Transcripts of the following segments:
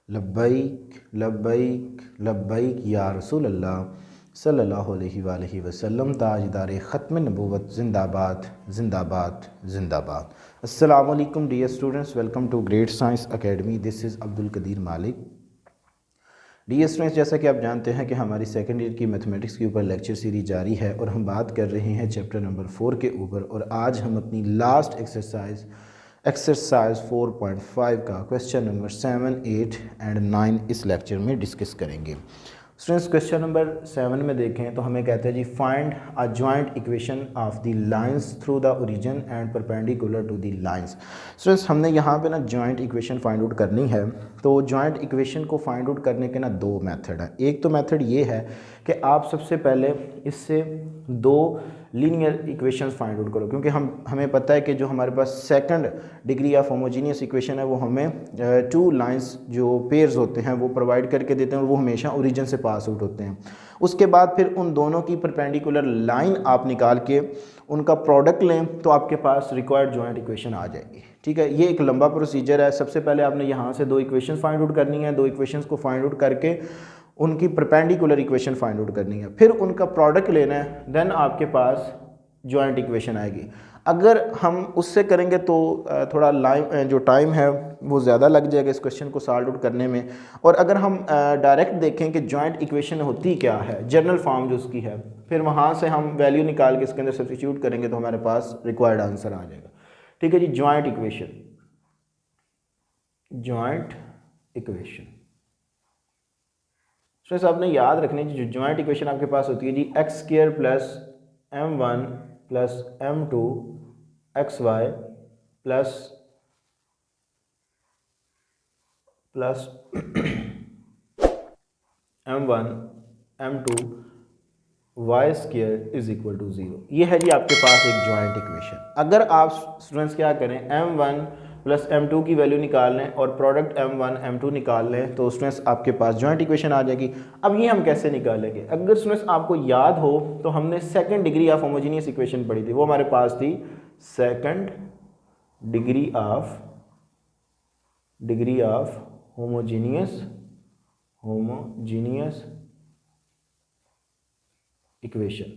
लब्बैक लब्बैक लब्बैक या रसूल अल्लाह सल्लल्लाहु अलैहि वसल्लम। ताजदार ख़त्म नबूवत ज़िंदाबाद ज़िंदाबाद ज़िंदाबाद। अस्सलामु अलैकुम dear students, welcome to Great Science Academy. This is Abdul Qadeer Malik. Dear students, जैसा कि आप जानते हैं कि हमारी सेकेंड ईयर की मैथमेटिक्स के ऊपर लेक्चर सीरीज जारी है और हम बात कर रहे हैं चैप्टर नंबर 4 के ऊपर। और आज हम अपनी लास्ट एक्सरसाइज 4.5 का क्वेश्चन नंबर 7, 8 एंड 9 इस लेक्चर में डिस्कस करेंगे। स्टूडेंट्स, क्वेश्चन नंबर 7 में देखें तो हमें कहते हैं जी find a joint equation of the lines through the origin and perpendicular to the lines. Students, हमने यहाँ पे ना जॉइंट इक्वेशन फाइंड आउट करनी है। तो जॉइंट इक्वेशन को फाइंड आउट करने के ना दो मेथड हैं। एक तो मेथड ये है कि आप सबसे पहले इससे दो लीनियर इक्वेशंस फाइंड आउट करो, क्योंकि हमें पता है कि जो हमारे पास second degree of homogeneous equation है वो हमें टू लाइंस जो पेयर्स होते हैं वो प्रोवाइड करके देते हैं और वो हमेशा ओरिजिन से पास आउट होते हैं। उसके बाद फिर उन दोनों की परपेंडिकुलर लाइन आप निकाल के उनका प्रोडक्ट लें तो आपके पास रिक्वायर्ड जॉइंट इक्वेशन आ जाएगी। ठीक है, ये एक लंबा प्रोसीजर है। सबसे पहले आपने यहाँ से दो इक्वेशंस फाइंड आउट करनी है, दो इक्वेशंस को फाइंड आउट करके उनकी परपेंडिकुलर इक्वेशन फाइंड आउट करनी है, फिर उनका प्रोडक्ट लेना है, देन आपके पास जॉइंट इक्वेशन आएगी। अगर हम उससे करेंगे तो थोड़ा जो टाइम है वो ज़्यादा लग जाएगा इस क्वेश्चन को सॉल्व आउट करने में। और अगर हम डायरेक्ट देखें कि जॉइंट इक्वेशन होती क्या है, जनरल फॉर्म जो उसकी है, फिर वहाँ से हम वैल्यू निकाल के इसके अंदर सब्स्टिट्यूट करेंगे तो हमारे पास रिक्वायर्ड आंसर आ जाएगा। ठीक है जी, जॉइंट इक्वेशन स्टूडेंट्स, आपने याद रखनी जो जॉइंट इक्वेशन आपके पास होती है जी x² plus m1 plus m2 xy plus m1 m2 y² is equal to 0। ये है जी आपके पास एक जॉइंट इक्वेशन। अगर आप स्टूडेंट्स क्या करें, m1 प्लस m2 की वैल्यू निकाल लें और प्रोडक्ट m1 m2 निकाल लें तो स्टूडेंट्स आपके पास जॉइंट इक्वेशन आ जाएगी। अब ये हम कैसे निकालेंगे? अगर स्टूडेंट्स आपको याद हो तो हमने second degree of homogeneous equation पढ़ी थी, वो हमारे पास थी second degree of homogeneous equation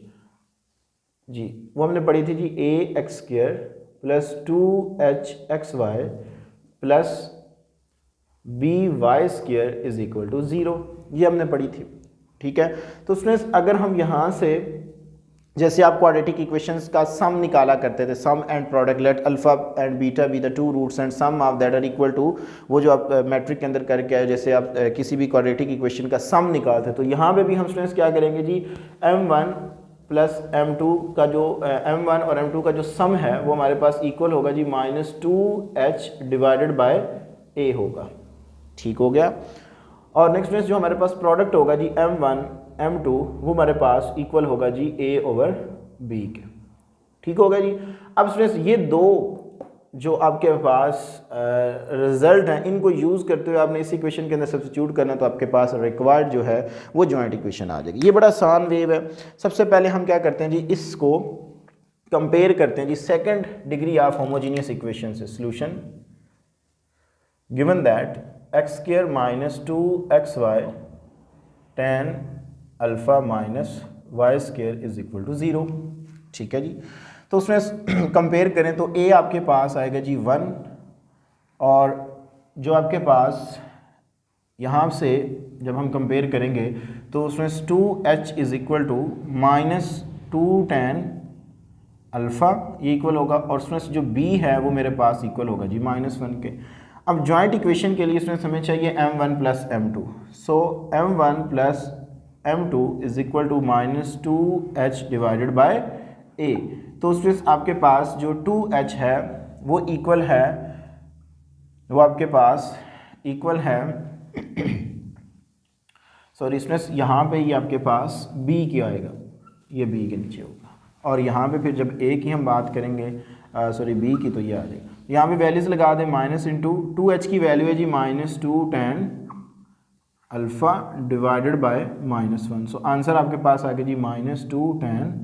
जी। वो हमने पढ़ी थी जी ax² plus 2hxy plus by² is equal to 0। ये हमने पढ़ी थी। ठीक है, तो स्टूडेंट्स अगर हम यहाँ से जैसे आप क्वाड्रेटिक इक्वेशंस का सम निकाला करते थे, sum and product, let alpha and beta be the two roots and sum of that are equal to, वो जो आप मैट्रिक के अंदर करके आए, जैसे आप किसी भी क्वाड्रेटिक इक्वेशन का सम निकालते, तो यहाँ पे भी हम स्टूडेंट्स क्या करेंगे जी, m1 प्लस m2 का जो m1 और m2 का जो सम है वो हमारे पास इक्वल होगा जी -2h डिवाइडेड बाय a होगा। ठीक हो गया। और नेक्स्ट स्टूडेंट्स जो हमारे पास प्रोडक्ट होगा जी m1 m2 वो हमारे पास इक्वल होगा जी a ओवर b के। ठीक होगा जी। अब स्टूडेंट्स ये दो जो आपके पास रिजल्ट हैं इनको यूज़ करते हुए आपने इस इक्वेशन के अंदर सब्स्टिट्यूट करना, तो आपके पास रिक्वायर्ड जो है वो जॉइंट इक्वेशन आ जाएगी। ये बड़ा आसान वेव है। सबसे पहले हम क्या करते हैं जी, इसको कंपेयर करते हैं जी second degree of homogeneous equation से। Solution given that x² minus 2xy tan alpha minus y² is equal to 0। ठीक है जी। तो उसमें कंपेयर करें तो a आपके पास आएगा जी 1, और जो आपके पास यहाँ से जब हम कंपेयर करेंगे तो उसमें 2h is equal to -2 tan alpha, ये इक्वल होगा, और उसमें जो b है वो मेरे पास इक्वल होगा जी -1 के। अब जॉइंट इक्वेशन के लिए इसमें हमें चाहिए m1 plus m2। So m1 plus m2 is equal to -2h divided by a। तो उसमें आपके पास जो 2h है वो इक्वल है, वो आपके पास इक्वल है सॉरी इसमें यहाँ पे ये आपके पास b की आएगा, ये b के नीचे होगा, और यहाँ पे फिर जब a की हम बात करेंगे सॉरी b की, तो ये आ जाएगा। यहाँ पे वैल्यूज लगा दें, माइनस इंटू 2h की वैल्यू है जी -2 tan alpha divided by -1। So answer आपके पास आ गया जी -2 tan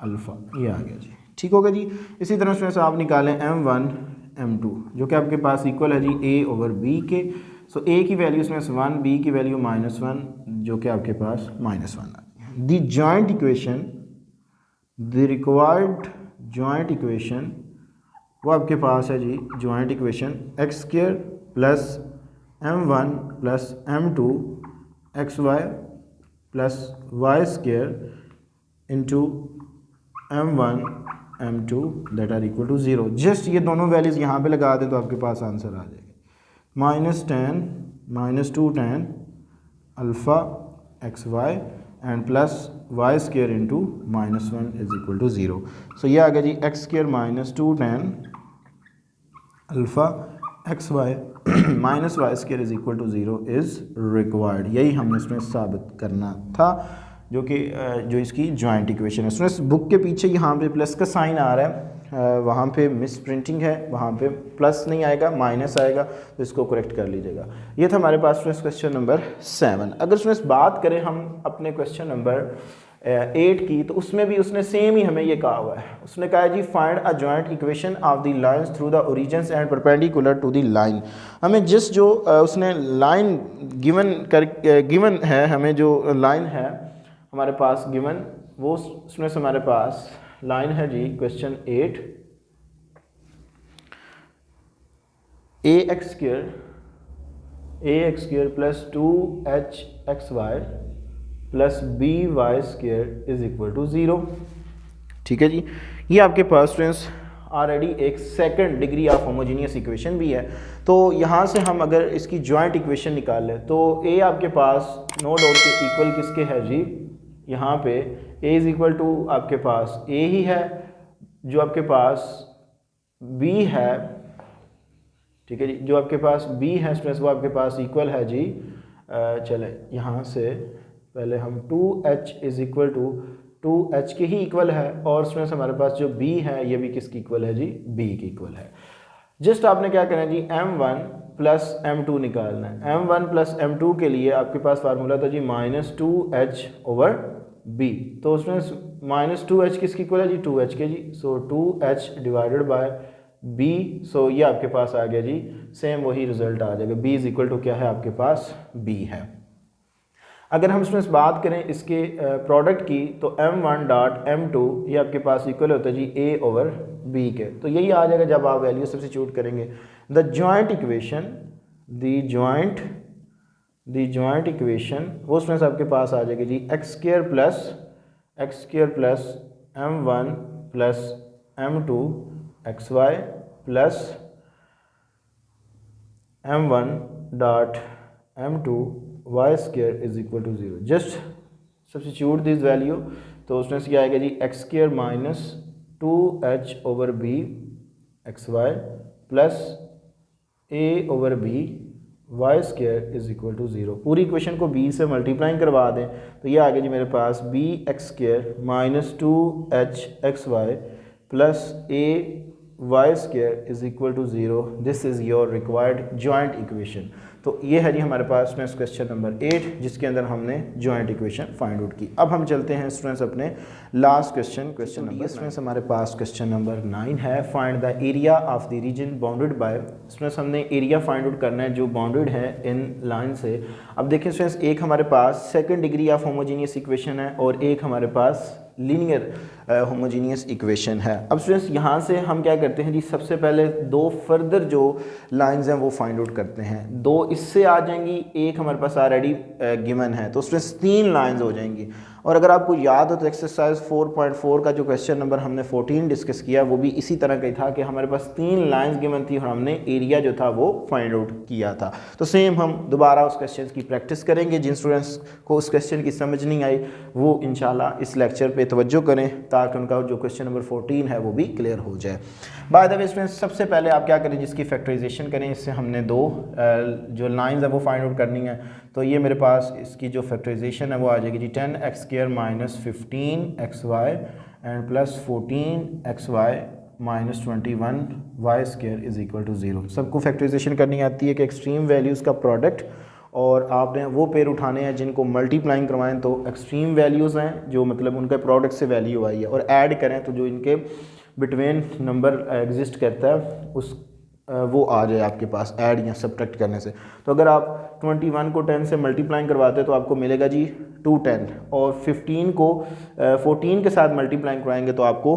अल्फ़ा, ये आ गया जी। ठीक होगा जी। इसी तरह से आप निकालें m1 m2 जो कि आपके पास इक्वल है जी a ओवर b के। सो ए की वैल्यू इसमें 1, बी की वैल्यू -1, जो कि आपके पास -1 है। The joint equation, the required joint equation वो आपके पास है जी, joint equation x² plus m1 plus m2 xy plus y² into m1 m2 that are equal to 0। Just ये दोनों वैल्यूज़ यहाँ पे लगा दें तो आपके पास आंसर आ जाएगा, -10 -2 tan alpha xy and plus y² into -1 is equal to 0। So ये आ गया जी x² -2 tan alpha xy minus y² is equal to 0 is required. यही हमने इसमें साबित करना था, जो कि जो इसकी जॉइंट इक्वेशन है। इसमें बुक के पीछे यहाँ पे प्लस का साइन आ रहा है, वहाँ पे मिस प्रिंटिंग है, वहाँ पे प्लस नहीं आएगा, माइनस आएगा, तो इसको करेक्ट कर लीजिएगा। ये था हमारे पास क्वेश्चन नंबर 7। अगर उसमें बात करें हम अपने क्वेश्चन नंबर 8 की, तो उसमें भी उसने सेम ही हमें ये कहा हुआ है। उसने कहा है जी find a joint equation of the lines through the origins and perpendicular to the line. हमें जिस जो उसने लाइन गिवन है, हमें जो लाइन है हमारे पास गिवन, वो उसमें से हमारे पास लाइन है जी question 8, ax² plus 2hxy plus by² is equal to 0। ठीक है जी, ये आपके पास स्टूडेंट्स ऑलरेडी एक second degree of homogeneous equation भी है। तो यहाँ से हम अगर इसकी जॉइंट इक्वेशन निकाल लें तो a आपके पास नो डाउट के इक्वल किसके है जी, यहाँ पे a इज इक्वल टू आपके पास a ही है, जो आपके पास b है, ठीक है जी, जो आपके पास b है स्टूडेंट्स वो आपके पास इक्वल है जी, चले यहाँ से पहले हम 2h is equal to 2h के ही इक्वल है, और स्टूडेंट्स हमारे पास जो b है ये भी किसकी इक्वल है जी, b की इक्वल है। जस्ट आपने क्या करना है जी, m1 प्लस m2 निकालना है। m1 प्लस m2 के लिए आपके पास फार्मूला था जी -2h ओवर b, तो स्टूडेंट्स -2h किसकी इक्वल है जी, 2h के जी, सो 2h डिवाइडेड बाय b, सो ये आपके पास आ गया जी, सेम वही रिजल्ट आ जाएगा, b इज इक्वल टू क्या है आपके पास, b है। अगर हम इसमें बात करें इसके प्रोडक्ट की, तो m1 डॉट m2 ये आपके पास इक्वल होता है जी a ओवर b के, तो यही आ जाएगा जब आप वैल्यू सब्स्टिट्यूट करेंगे। द जॉइंट इक्वेशन वो उसमें से आपके पास आ जाएगी जी x² plus m1 plus m2 xy plus m1 dot m2 y² is equal to 0। Just substitute this value, तो उसमें से क्या आएगा जी x² minus 2h over b xy plus a over b y² is equal to 0। पूरी equation को b से multiplying करवा दें तो ये आ गया जी मेरे पास bx² minus 2hxy plus a y² is equal to 0। This is your required joint equation. तो ये है जी हमारे पास में क्वेश्चन नंबर 8, जिसके अंदर हमने जॉइंट इक्वेशन फाइंड आउट की। अब हम चलते हैं स्टूडेंट्स अपने लास्ट क्वेश्चन नंबर स्टूडेंट्स हमारे पास क्वेश्चन नंबर 9 है, find the area of the reason bounded by. Students हमने एरिया फाइंड आउट करना है जो बाउंडेड है इन लाइन से। अब देखिए स्टूडेंट्स, एक हमारे पास second degree of homogeneous equation है और एक हमारे पास लीनियर होमोजीनियस इक्वेशन है। अब स्टूडेंट्स यहाँ से हम क्या करते हैं जी, सबसे पहले दो फर्दर जो लाइंस हैं वो फाइंड आउट करते हैं। दो इससे आ जाएंगी, एक हमारे पास ऑलरेडी गिवन है, तो स्टूडेंट्स 3 लाइंस हो जाएंगी। और अगर आपको याद हो तो एक्सरसाइज 4.4 का जो क्वेश्चन नंबर हमने 14 डिस्कस किया वो भी इसी तरह का ही था कि हमारे पास 3 लाइंस गिवन थी और हमने एरिया जो था वो फाइंड आउट किया था। तो सेम हम दोबारा उस क्वेश्चन की प्रैक्टिस करेंगे। जिन स्टूडेंट्स को उस क्वेश्चन की समझ नहीं आई वो इंशाल्लाह इस लेक्चर पे तवज्जो करें ताकि उनका जो क्वेश्चन नंबर 14 है वो भी क्लियर हो जाए। बाय द वे स्टूडेंट्स, सबसे पहले आप क्या करें, जिसकी फैक्टराइजेशन करें। इससे हमने दो जो लाइंस है वो फाइंड आउट करनी है। तो ये मेरे पास इसकी जो फैक्टराइजेशन है वो आ जाएगी जी 10x² minus 15xy and plus 14xy minus 21y² is equal to 0। सबको फैक्टराइजेशन करनी आती है कि एक्सट्रीम वैल्यूज़ का प्रोडक्ट, और आपने वो पेयर उठाने हैं जिनको मल्टीप्लाइंग करवाएं तो एक्सट्रीम वैल्यूज़ हैं जो मतलब उनके प्रोडक्ट से वैल्यू आई है, और ऐड करें तो जो इनके बिटवीन नंबर एग्जिस्ट करता है उस वो आ जाए आपके पास ऐड या सब्ट्रैक्ट करने से। तो अगर आप 21 को 10 से मल्टीप्लाई करवाते तो आपको मिलेगा जी 210, और 15 को 14 के साथ मल्टीप्लाई कराएंगे तो आपको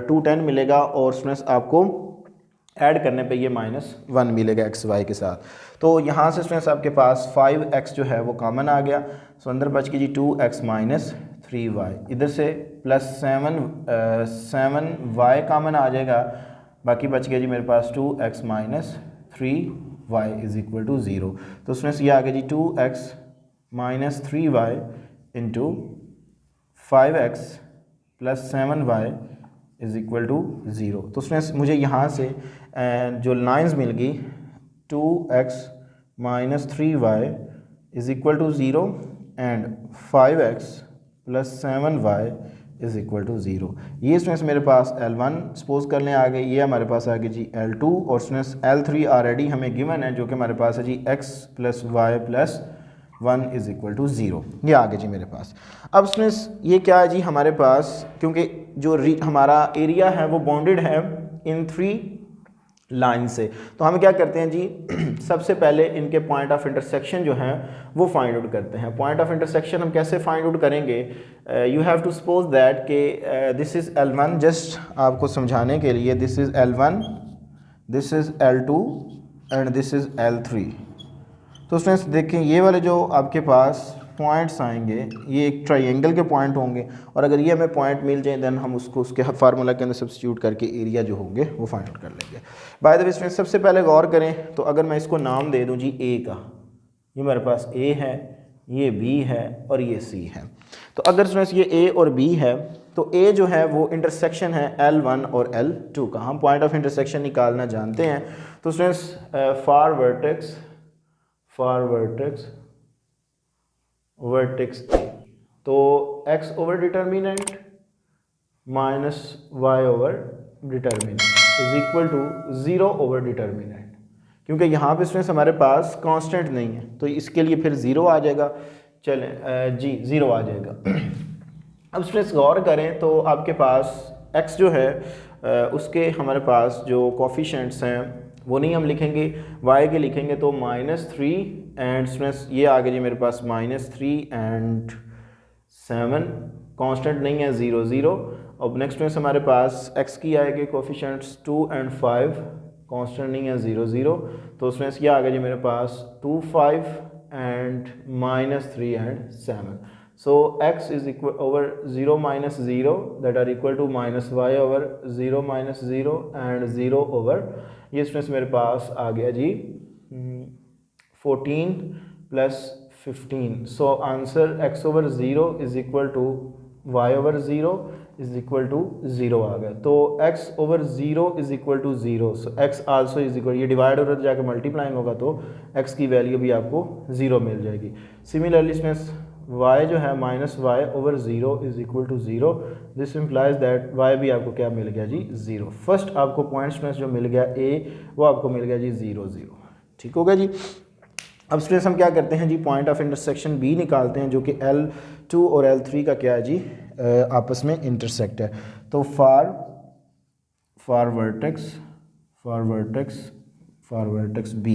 210 मिलेगा, और स्टूडेंट्स आपको ऐड करने पे ये -1 मिलेगा एक्स वाई के साथ। तो यहाँ से स्टूडेंट्स आपके पास 5x जो है वो कॉमन आ गया, सो अंदर बच के जी 2x माइनस 3y, इधर से प्लस 7y कॉमन आ जाएगा, बाकी बच गया जी मेरे पास 2x minus 3y is equal to 0। तो स्टूडेंट्स ये आ गया जी 2x minus 3y into 5x plus 7y is equal to 0। तो स्टूडेंट्स मुझे यहाँ से जो लाइंस मिल गई 2x minus 3y is equal to 0 and 5x plus 7y is equal to 0। ये स्टूडेंट्स मेरे पास L1 सपोज कर लें आ गए, ये हमारे पास आ गए जी L2, और स्टूडेंट्स L3 ऑलरेडी हमें गिवन है जो कि हमारे पास है जी x plus y plus 1 is equal to 0। ये आ गए जी मेरे पास। अब स्टूडेंट्स ये क्या है जी हमारे पास, क्योंकि जो हमारा एरिया है वो बाउंडेड है इन 3 लाइन से, तो हम क्या करते हैं जी सबसे पहले इनके पॉइंट ऑफ इंटरसेक्शन जो हैं वो फाइंड आउट करते हैं। पॉइंट ऑफ इंटरसेक्शन हम कैसे फाइंड आउट करेंगे, you have to suppose that कि दिस इज़ L1, जस्ट आपको समझाने के लिए, this is L1, this is L2 and this is L3। तो स्टूडेंट्स देखें ये वाले जो आपके पास पॉइंट्स आएंगे ये एक ट्रायंगल के पॉइंट होंगे, और अगर ये हमें पॉइंट मिल जाए देन हम उसको उसके फार्मूला के अंदर सब्स्टिट्यूट करके एरिया जो होंगे वो फाइंड आउट कर लेंगे। बाय द वे स्टूडेंट्स सबसे पहले गौर करें, तो अगर मैं इसको नाम दे दूं जी ए का, ये मेरे पास ए है, ये बी है और ये सी है। तो अगर स्टूडेंट्स ये ए और बी है तो ए जो है वो इंटरसेक्शन है L1 और L2 का, हम पॉइंट ऑफ इंटरसेक्शन निकालना जानते हैं। तो स्टूडेंट्स फॉर वर्टेक्स ए, तो x over determinant minus y over determinant is equal to 0 over determinant, क्योंकि यहाँ पे स्टूडेंट्स हमारे पास कांस्टेंट नहीं है तो इसके लिए फिर 0 आ जाएगा। चलें जी 0 आ जाएगा। अब स्टूडेंट्स गौर करें तो आपके पास x जो है उसके हमारे पास जो कोफिशिएंट्स हैं वो नहीं हम लिखेंगे, y के लिखेंगे तो -3 एंड स्टूडेंट्स ये आ गया जी मेरे पास -3 एंड 7, कांस्टेंट नहीं है 0 0। अब नेक्स्ट स्टूडेंट्स हमारे पास x की आएगी कोफिशिएंट्स 2 एंड 5, कांस्टेंट नहीं है 0 0। तो स्टूडेंट्स ये आ गया जी मेरे पास 2 5 and -3 and 7। So x is equal over 0 minus 0 that are equal to -y over 0 minus 0 and 0 over, ये स्टूडेंट्स मेरे पास आ गया जी 14 plus 15। So answer x over 0 is equal to y over 0 is equal to 0 आ गया। तो x over 0 is equal to 0, so x also is equal, ये divide और जाकर multiplying होगा तो x की वैल्यू भी आपको 0 मिल जाएगी। सिमिलरली स्टूडेंट्स y जो है -y over 0 is equal to 0, this implies that y भी आपको क्या मिल गया जी 0। फर्स्ट आपको पॉइंट स्टूडेंट्स जो मिल गया a वो आपको मिल गया जी 0 0, ठीक होगा जी। अब स्टूडेंट्स हम क्या करते हैं जी पॉइंट ऑफ इंटरसेक्शन b निकालते हैं जो कि L2 और L3 का क्या है जी आपस में इंटरसेक्ट है। तो फॉर वर्टेक्स b,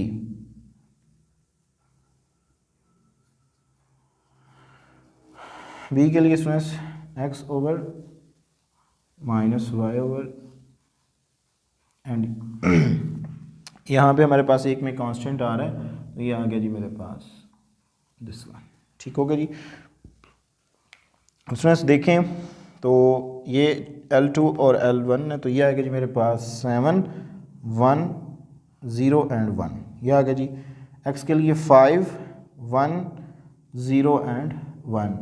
b के लिए students x over minus y over and यहाँ पे हमारे पास एक में कांस्टेंट आ रहा है तो ये आ गया जी मेरे पास दिस वन, ठीक हो गया जी। स्टूडेंट्स देखें तो ये L2 और L1 है तो ये आ गया जी मेरे पास 7 1 0 एंड 1, ये आ गया जी। x के लिए 5 1 0 एंड 1,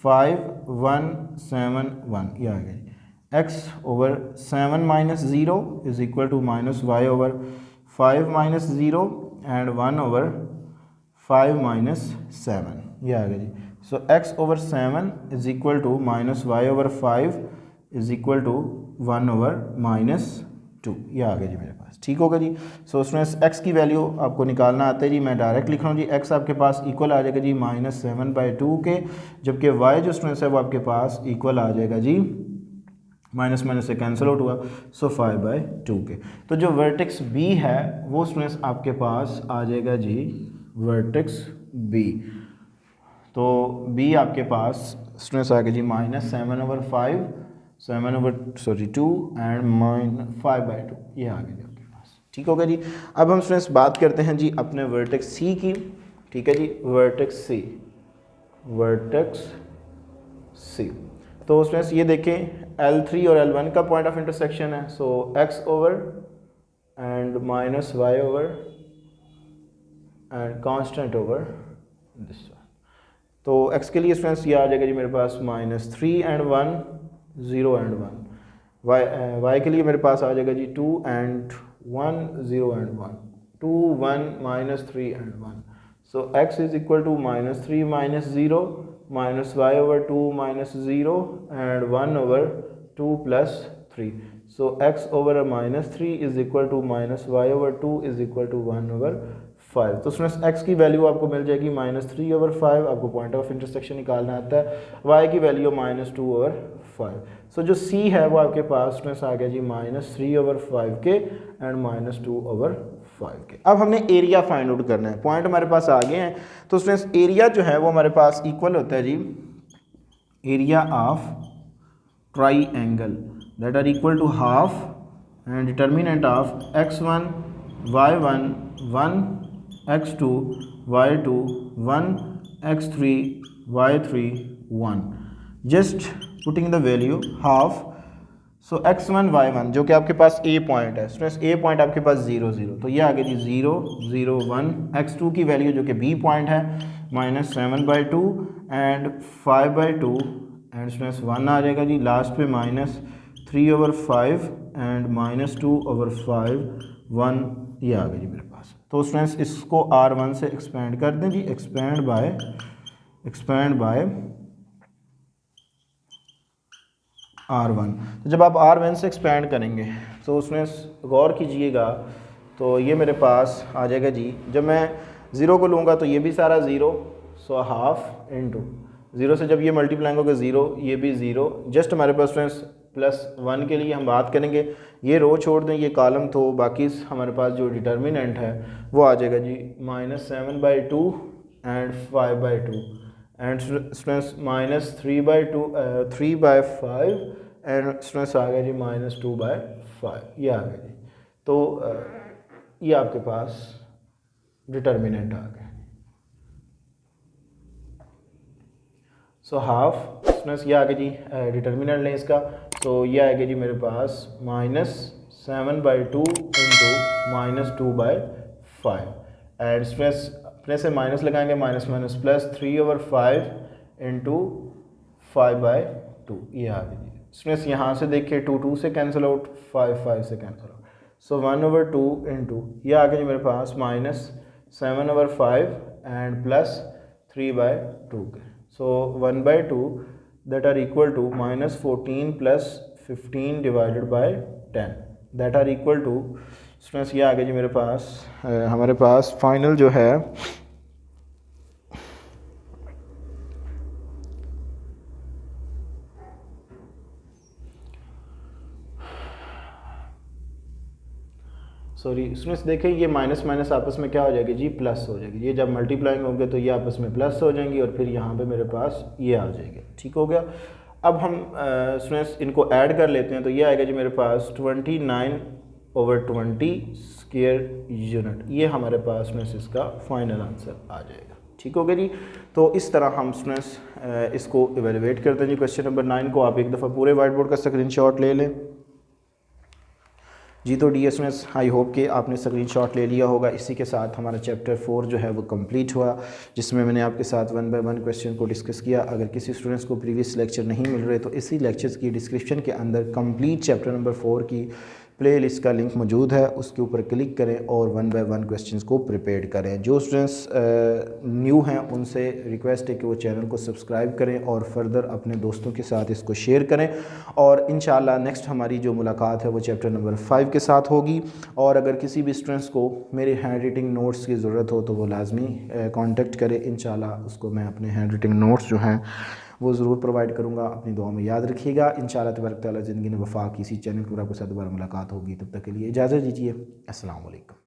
5 1 7 1, ये आ गया। x over 7 minus 0 is equal to -y over 5 minus 0 and 1 over 5 minus 7, ये आ गया जी। So x over 7 is equal to -y over 5 is equal to 1 over -2, ये आ गया जी मेरे पास, ठीक होगा जी। सो स्टूडेंट्स x की वैल्यू आपको निकालना आता है जी, मैं डायरेक्ट लिख रहा हूँ जी। x आपके पास इक्वल आ जाएगा जी -7/2 के, जबकि y जो स्टूडेंट्स है वो आपके पास इक्वल आ जाएगा जी माइनस माइनस से कैंसिल आउट हुआ, सो 5/2 के। तो जो वर्टेक्स बी है वो स्टूडेंट्स आपके पास आ जाएगा जी वर्टेक्स बी। तो बी आपके पास स्टूडेंट्स आ गया जी -7/5 2 एंड -5/2, ये आ गया जी आपके पास। ठीक होगा जी। अब हम स्टूडेंट्स बात करते हैं जी अपने वर्टेक्स सी की। ठीक है जी, वर्टेक्स सी, वर्टेक्स सी। तो स्टूडेंट्स ये देखें L3 और L1 का पॉइंट ऑफ इंटरसेक्शन है, सो x over and -y over and constant over this one. तो x के लिए स्टूडेंट्स ये आ जाएगा जी मेरे पास -3 एंड 1 0 एंड 1। y के लिए मेरे पास आ जाएगा जी 2 and 1 0 and 1 2 1 -3 and 1। So x is equal to -3 -0 -y over 2 -0 and 1 over 2 plus 3. So x over a -3 is equal to -y over 2 is equal to 1 over 5। तो स्टूडेंट्स x की value आपको मिल जाएगी -3 over 5, आपको पॉइंट ऑफ इंटरसेक्शन निकालना आता है। y की value -2 over 5। सो जो c है वो आपके पास स्टूडेंट्स आ गया जी -3 over 5 के एंड -2 over 5 के। अब हमने एरिया फाइंड आउट करना है, पॉइंट हमारे पास आ गए हैं। तो स्टूडेंट्स एरिया जो है वो हमारे पास इक्वल होता है जी area of triangle that are equal to half and determinant of x1 y1 1 x2 y2 1 x3 y3 1। Just putting the value half, so x1 y1 जो कि आपके पास a पॉइंट है स्टूडेंट्स, a पॉइंट आपके पास 0 0, तो ये आ गया जी 0 0 1। x2 की वैल्यू जो कि b पॉइंट है -7/2 एंड 5/2 एंड स्टूडेंट्स 1 आ जाएगा जी लास्ट पे -3 over 5 एंड -2 over 5 1, ये आ गया जी मेरे पास। तो स्टूडेंट्स इसको R1 से एक्सपेंड कर दें जी, एक्सपेंड बाय R1। तो जब आप R1 से एक्सपेंड करेंगे तो उसमें गौर कीजिएगा, तो ये मेरे पास आ जाएगा जी, जब मैं 0 को लूँगा तो ये भी सारा 0, सो हाफ इंटू 0 से जब ये मल्टीप्लाई होगा 0, ये भी 0। जस्ट हमारे पास स्टूडेंट्स +1 के लिए हम बात करेंगे, ये रो छोड़ दें, ये कॉलम, तो बाकी हमारे पास जो डिटर्मिनेंट है वो आ जाएगा जी -7/2 and 5/2 and students -3/5 and students आ गया जी -2/5, ये आ गया जी। तो ये आपके पास डिटर्मिनेंट आ गया। सो हाफ स्टूडेंट्स ये आ गया जी डिटर्मिनेंट लें इसका, तो ये आएगा जी मेरे पास -7/2 इंटू -2/5 एंड स्ट्रेस अपने से माइनस लगाएंगे, minus minus plus 3 over 5 into 5/2, ये आ गई जी। स्ट्रेस यहाँ से देखिए 2 2 से कैंसिल आउट, 5 5 से कैंसिल आउट, सो 1 over 2 इंटू ये आ गया जी मेरे पास -7 over 5 एंड प्लस 3/2 के, सो 1/2 that are equal to -14 plus 15 divided by 10 that are equal to students ये आ गया जी मेरे पास हमारे पास फाइनल जो है सॉरी स्टूडेंट्स देखें ये माइनस माइनस आपस में क्या हो जाएगी जी, प्लस हो जाएगी। ये जब मल्टीप्लाइंग होंगे तो ये आपस में प्लस हो जाएंगी और फिर यहाँ पे मेरे पास ये आ जाएगी। ठीक हो गया। अब हम स्टूडेंट्स इनको ऐड कर लेते हैं, तो ये आएगा जी मेरे पास 29/20 स्क्वायर यूनिट, ये हमारे पास स्टूडेंट्स इसका फाइनल आंसर आ जाएगा। ठीक हो गया जी। तो इस तरह हम स्टूडेंट्स इसको इवेलुएट करते हैं जी। क्वेश्चन नंबर 9 को आप एक दफ़ा पूरे वाइट बोर्ड का स्क्रीनशॉट ले लें जी। तो डियर स्टूडेंट्स आई होप कि आपने स्क्रीनशॉट ले लिया होगा। इसी के साथ हमारा चैप्टर 4 जो है वो कंप्लीट हुआ, जिसमें मैंने आपके साथ 1 बाय 1 क्वेश्चन को डिस्कस किया। अगर किसी स्टूडेंट्स को प्रीवियस लेक्चर नहीं मिल रहे तो इसी लेक्चर्स की डिस्क्रिप्शन के अंदर कंप्लीट चैप्टर नंबर 4 की प्ले लिस्ट का लिंक मौजूद है, उसके ऊपर क्लिक करें और 1 बाय 1 क्वेश्चंस को प्रिपेयर करें। जो स्टूडेंट्स न्यू हैं उनसे रिक्वेस्ट है कि वो चैनल को सब्सक्राइब करें और फर्दर अपने दोस्तों के साथ इसको शेयर करें। और इंशाल्लाह नेक्स्ट हमारी जो मुलाकात है वो चैप्टर नंबर 5 के साथ होगी। और अगर किसी भी स्टूडेंट्स को मेरे हैंड राइटिंग नोट्स की ज़रूरत हो तो वो लाजमी कॉन्टेक्ट करें। इंशाल्लाह उसको मैं अपने हैंड राइटिंग नोट्स जो हैं वो ज़रूर प्रोवाइड करूँगा। अपनी दुआ में याद रखिएगा। इंशाअल्लाह तबारक व तआला ज़िंदगी में वफ़ा की इसी चैनल पर आपके साथ दोबारा मुलाकात होगी। तब तक के लिए इजाज़त दीजिए। अस्सलाम वालेकुम।